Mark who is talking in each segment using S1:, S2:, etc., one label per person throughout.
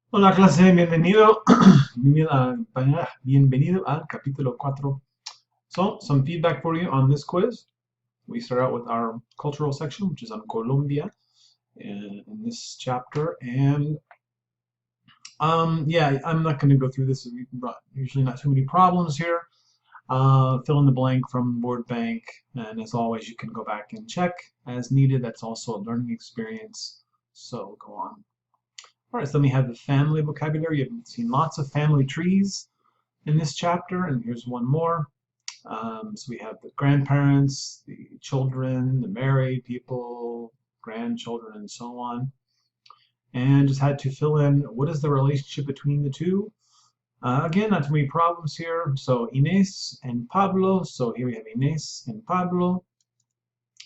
S1: Hola clase, bienvenido. Bienvenido al capítulo 4. So, some feedback for you on this quiz. We start out with our cultural section, which is on Colombia in this chapter. And yeah, I'm not going to go through this. Usually not too many problems here. Fill in the blank from word bank. And as always, you can go back and check as needed. That's also a learning experience. So go on. All right, so then we have the family vocabulary. You've seen lots of family trees in this chapter, and here's one more. So we have the grandparents, the children, the married people, grandchildren, and so on. And just had to fill in what is the relationship between the two. Again, not too many problems here. So Inés and Pablo. So here we have Inés and Pablo.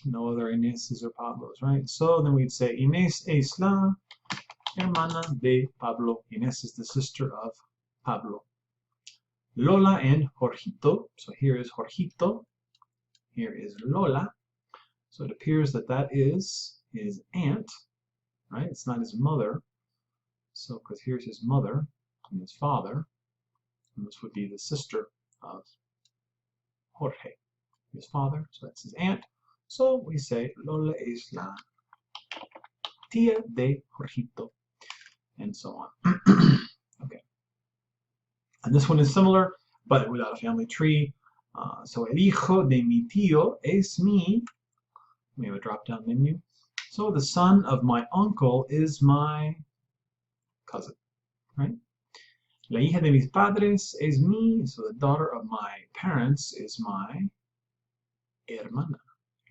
S1: No other Inéses or Pablos, right? So then we'd say Inés es la hermana de Pablo. Inés is the sister of Pablo. Lola and Jorgito. So here is Jorgito. Here is Lola. So it appears that that is his aunt, right? It's not his mother. So, because here's his mother and his father, and this would be the sister of Jorge, his father. So that's his aunt. So we say Lola es la tía de Jorgito, and so on. Okay. And this one is similar, but without a family tree. So el hijo de mi tío es mi. We have a drop-down menu. So the son of my uncle is my cousin, right? La hija de mis padres es mi. So the daughter of my parents is my hermana,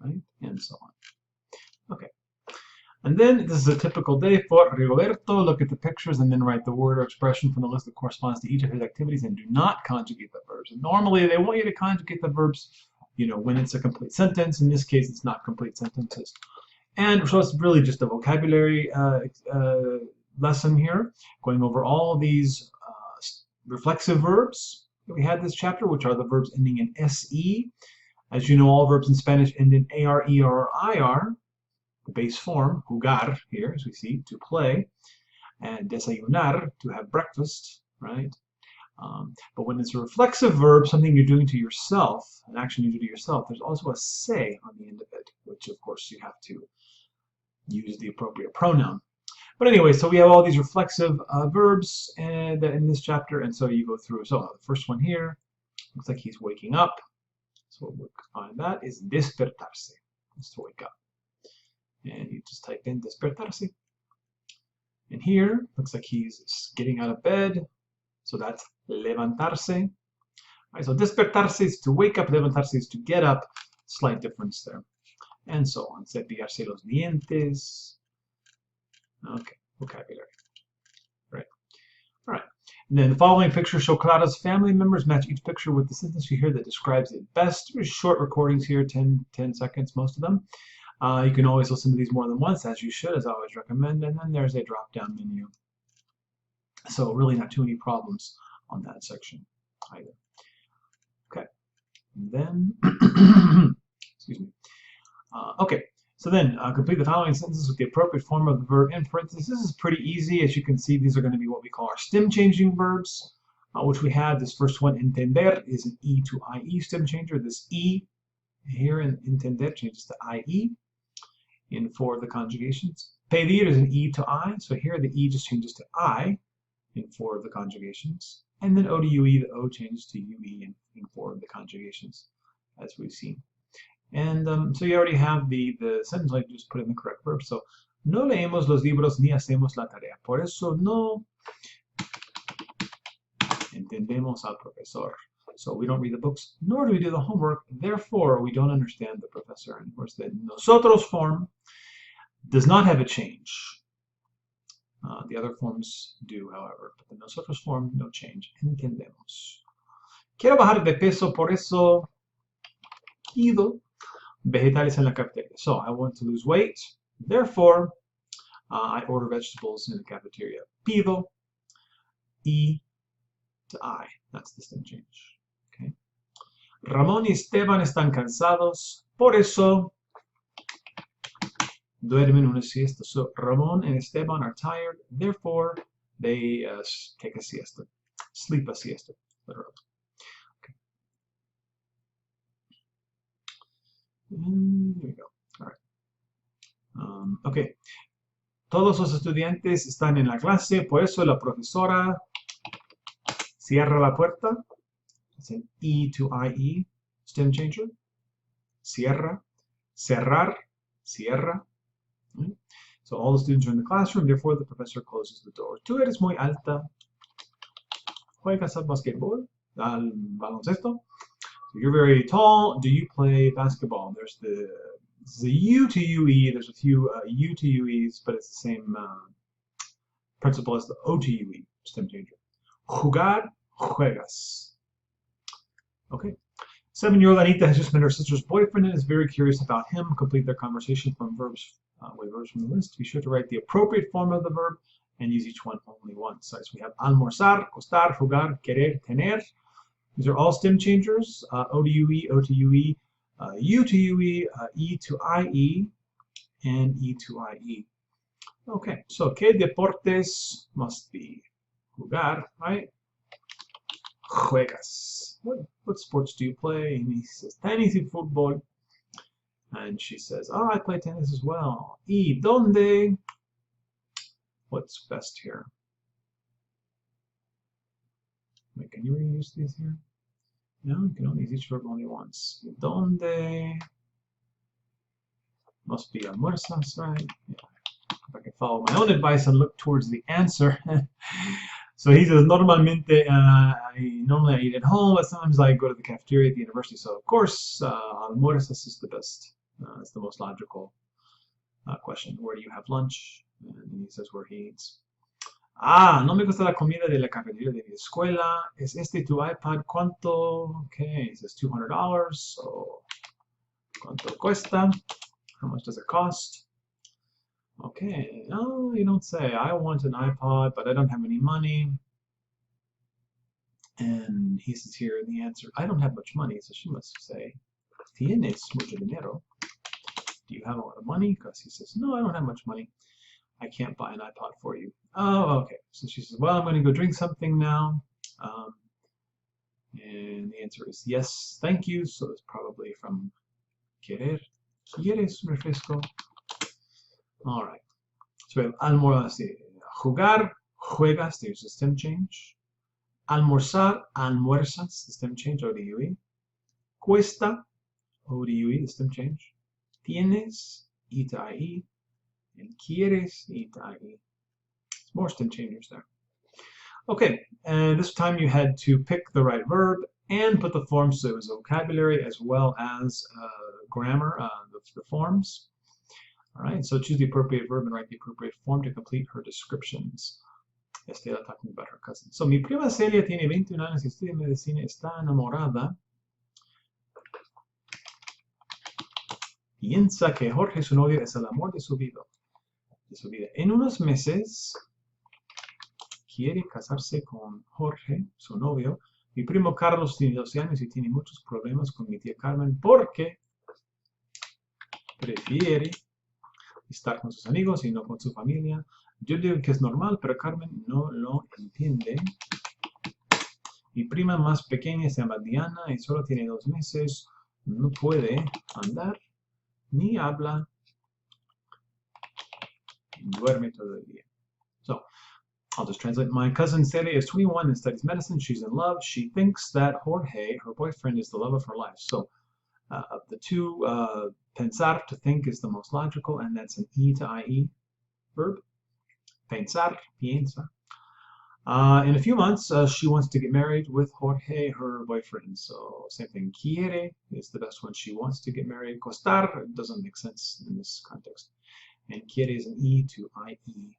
S1: right? And so on. Okay. And then this is a typical day for Rigoberto. Look at the pictures and then write the word or expression from the list that corresponds to each of his activities and do not conjugate the verbs. And normally they want you to conjugate the verbs, when it's a complete sentence. In this case, it's not complete sentences. And so it's really just a vocabulary lesson here, going over all of these reflexive verbs that we had this chapter, which are the verbs ending in se. As you know, all verbs in Spanish end in ar, er, or ir. The base form, jugar, here, as we see, to play, and desayunar, to have breakfast, right? But when it's a reflexive verb, something you're doing to yourself, an action you do to yourself, there's also a se on the end of it, which of course you have to use the appropriate pronoun. But anyway, so we have all these reflexive verbs in this chapter, and so you go through. So the first one here looks like he's waking up. So we'll find that is despertarse. It's to wake up. And you just type in despertarse. And here looks like he's getting out of bed. So that's levantarse. Right, so despertarse is to wake up, levantarse is to get up. Slight difference there. And so on. Cepillarse los dientes. Okay, vocabulary. Right. All right. And then the following pictures show Clara's family members. Match each picture with the sentence you hear that describes it best. There's short recordings here, 10 seconds, most of them. You can always listen to these more than once, as you should, as I always recommend. And then there's a drop-down menu. So really not too many problems on that section either. Okay. And then, excuse me. Okay. So then, complete the following sentences with the appropriate form of the verb in parentheses. This is pretty easy. As you can see, these are going to be what we call our stem-changing verbs, which we have. This first one, entender, is an E to IE stem changer. This E here in entender changes to IE in 4 of the conjugations. Pedir is an E to I, so here the E just changes to I in 4 of the conjugations. And then O to UE, the O changes to UE in 4 of the conjugations, as we've seen. And so you already have the sentence, like just put in the correct verb. So, no leemos los libros ni hacemos la tarea. Por eso no entendemos al profesor. So we don't read the books, nor do we do the homework. Therefore, we don't understand the professor. And of course, the nosotros form does not have a change. The other forms do, however. But the nosotros form, no change. Entendemos. Quiero bajar de peso, por eso pido vegetales en la cafetería. So I want to lose weight. Therefore, I order vegetables in the cafeteria. Pido, E to I. That's the stem change. Okay. Ramón y Esteban están cansados. Por eso duermen una siesta. So Ramón and Esteban are tired. Therefore, they take a siesta, sleep a siesta, literally. Here we go. All right. Okay. Todos los estudiantes están en la clase, por eso la profesora cierra la puerta. It's an E to IE stem changer. Cierra, cerrar, cierra. Right? So all the students are in the classroom, therefore the professor closes the door. Tú eres muy alta. ¿Juegas al basquetbol? Al baloncesto? So you're very tall. Do you play basketball? There's the U to UE. There's a few U to UEs, but it's the same principle as the O to UE stem changer. Jugar, juegas. Okay. 7-year-old Anita has just met her sister's boyfriend and is very curious about him. Complete their conversation from verbs with verbs from the list. Be sure to write the appropriate form of the verb and use each one only once. So we have almorzar, costar, jugar, querer, tener. These are all stem changers. O to UE, O to UE, U to UE, E to IE, and E to IE. Okay, so ¿qué deportes must be? Jugar, right? Juegas. What sports do you play? And he says, tenis y fútbol. And she says, oh, I play tennis as well. ¿Y dónde? What's best here? Wait, can you reuse these here? No, you can only use each verb only once. ¿Y dónde? Must be almuerzas, right? Yeah. If I can follow my own advice and look towards the answer. So he says, normalmente, normally I eat at home, but sometimes I go to the cafeteria at the university. So of course, almuerzas is the best. It's the most logical question. Where do you have lunch? And he says where he eats. Ah, no me gusta la comida de la cafetería de mi escuela. ¿Es este tu iPad? ¿Cuánto? Okay, he says $200. So, ¿cuánto cuesta? How much does it cost? Okay, no, you don't say. I want an iPod, but I don't have any money. And he says here in the answer, I don't have much money. So she must say, ¿Tienes mucho dinero? Do you have a lot of money? Because he says, no, I don't have much money. I can't buy an iPod for you. Oh, okay. So she says, well, I'm going to go drink something now. And the answer is yes, thank you. So it's probably from querer. ¿Quieres un refresco? All right. So we have almorzar, jugar, juegas, there's a stem change. Almorzar, almuerzas, the stem change, O to UE. Cuesta, O to UE, the stem change. Tienes, E to IE. And quieres, E to IE. More stem changers there. Okay, and this time you had to pick the right verb and put the form, so it was vocabulary as well as grammar, the forms. All right, so choose the appropriate verb and write the appropriate form to complete her descriptions. Estela talking about her cousin. So, mi prima Celia tiene 21 años y estudia medicina, está enamorada. Piensa que Jorge, su novio, es el amor de su vida. En unos meses quiere casarse con Jorge, su novio. Mi primo Carlos tiene 12 años y tiene muchos problemas con mi tía Carmen porque prefiere estar con sus amigos y no con su familia. Yo digo que es normal, pero Carmen no lo entiende. Mi prima más pequeña se llama Diana y solo tiene 2 meses. No puede andar ni habla. Duerme todo el día. So, I'll just translate. My cousin Celia is 21 and studies medicine. She's in love. She thinks that Jorge, her boyfriend, is the love of her life. So, of the two, pensar, to think, is the most logical, and that's an E to IE verb. Pensar, piensa. In a few months, she wants to get married with Jorge, her boyfriend. So, same thing. Quiere is the best one. She wants to get married. Costar doesn't make sense in this context. And quiere is an E to IE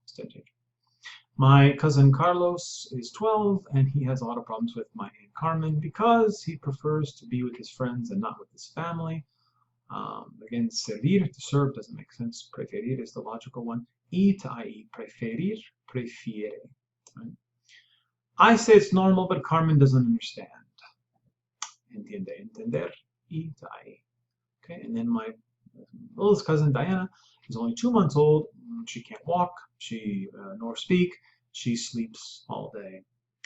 S1: stem change. My cousin Carlos is 12, and he has a lot of problems with my Aunt Carmen because he prefers to be with his friends and not with his family. Again, servir, to serve, doesn't make sense. Preferir is the logical one. E to IE, preferir, prefiere. Right? I say it's normal, but Carmen doesn't understand. Entiende, entender, E to IE. Okay, and then my oldest cousin Diana is only 2 months old. She can't walk, nor speak. She sleeps all day.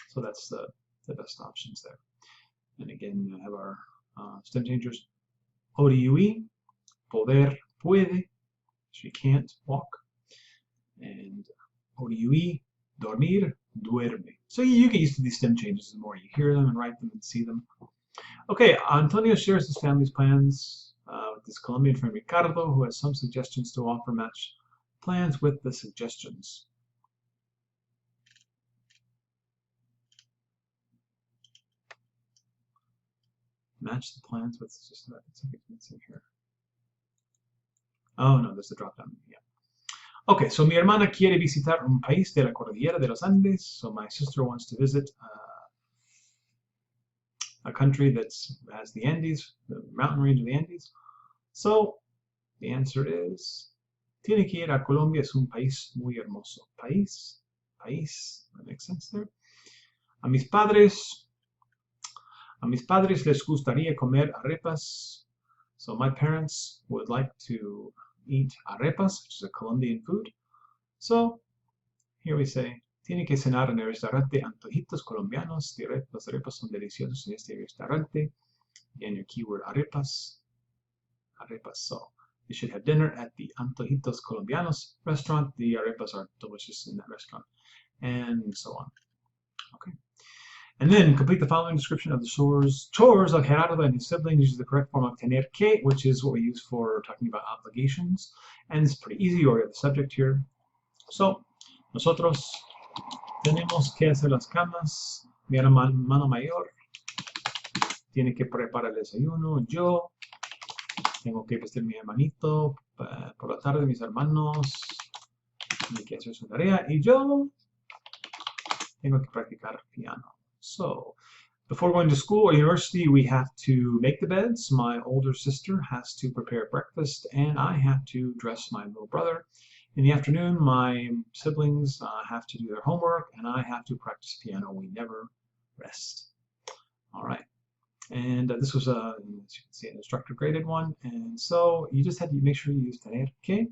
S1: So that's the best options there. And again, I have our stem changers. ODUE, poder, puede. She can't walk. And ODUE, dormir, duerme. So you get used to these stem changes the more you hear them and write them and see them. Okay, Antonio shares his family's plans with his Colombian friend Ricardo, who has some suggestions to offer. Match plans with the suggestions. Match the plans with something missing here. Oh no, there's a drop down. Yeah. Okay, so mi hermana quiere visitar un país de la cordillera de los Andes. So my sister wants to visit a country that has the Andes, the mountain range of the Andes. So the answer is, tiene que ir a Colombia, es un país muy hermoso. País, that makes sense there. A mis padres les gustaría comer arepas. So my parents would like to eat arepas, which is a Colombian food. So here we say, tiene que cenar en el restaurante Antojitos Colombianos. Las arepas son deliciosas en este restaurante. And your keyword arepas. So you should have dinner at the Antojitos Colombianos restaurant. The arepas are delicious in that restaurant. And so on. Okay. And then complete the following description of the chores of Gerardo and his siblings. Use the correct form of tener que, which is what we use for talking about obligations. And it's pretty easy. You already have the subject here. So, nosotros tenemos que hacer las camas. Mi hermano mayor tiene que preparar el desayuno. Yo tengo que vestir a mi hermanito. Por la tarde, mis hermanos tienen que hacer su tarea. Y yo tengo que practicar piano. So, before going to school or university, we have to make the beds. My older sister has to prepare breakfast, and I have to dress my little brother. In the afternoon, my siblings have to do their homework, and I have to practice piano. We never rest. All right. And this was, as you can see, an instructor graded one. And so you just had to make sure you use tener que.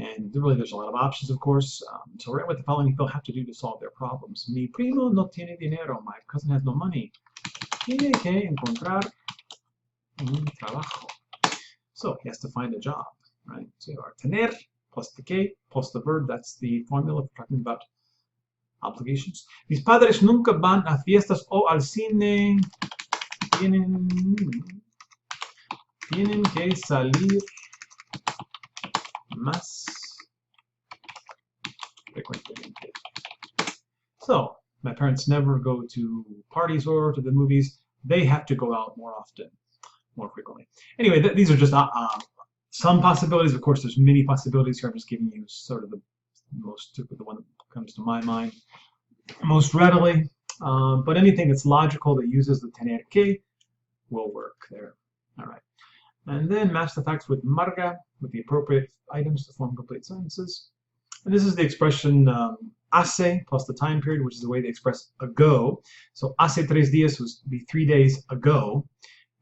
S1: And really, there's a lot of options, of course. So write what the following people have to do to solve their problems. Mi primo no tiene dinero. My cousin has no money. Tiene que encontrar un trabajo. So he has to find a job, right? So our tener plus the que plus the verb. That's the formula for talking about obligations. Mis padres nunca van a fiestas o al cine. Tienen que salir más frecuentemente. So, my parents never go to parties or to the movies. They have to go out more often, more frequently. Anyway, these are just some possibilities. Of course, there's many possibilities here. I'm just giving you sort of the one that comes to my mind most readily. But anything that's logical that uses the tener que will work there. All right. And then match the facts with marca, with the appropriate items to form complete sentences. And this is the expression hace plus the time period, which is the way they express ago. So hace 3 días would be 3 days ago,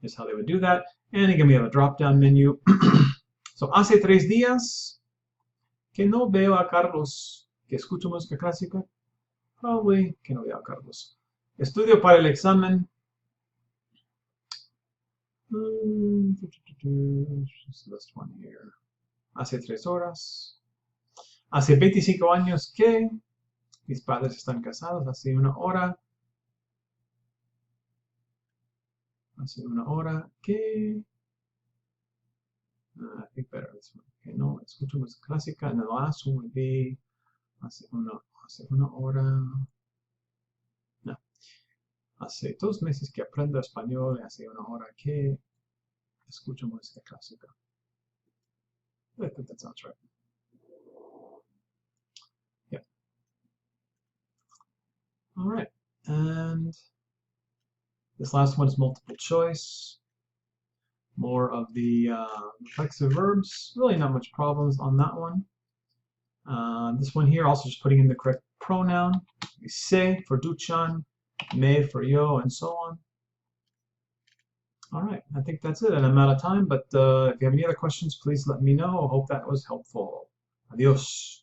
S1: is how they would do that. And again, we have a drop-down menu. So hace 3 días que no veo a Carlos, que escucho música clásica. Probably que no veo a Carlos. Estudio para el examen. This one here. Hace 3 horas. Hace 25 años que mis padres están casados. Hace 1 hora. Hace 1 hora que. I think better this one. Que no escucho música clásica. And the last one would be hace una hora. No. Hace 2 meses que aprendo español. Hace 1 hora que escucho música clásica. I think that sounds right. Yeah. All right. And this last one is multiple choice. More of the reflexive verbs. Really not much problems on that one. This one here, also just putting in the correct pronoun. Se for Duchan, me for yo, and so on. All right, I think that's it, and I'm out of time, but if you have any other questions, please let me know. I hope that was helpful. Adios.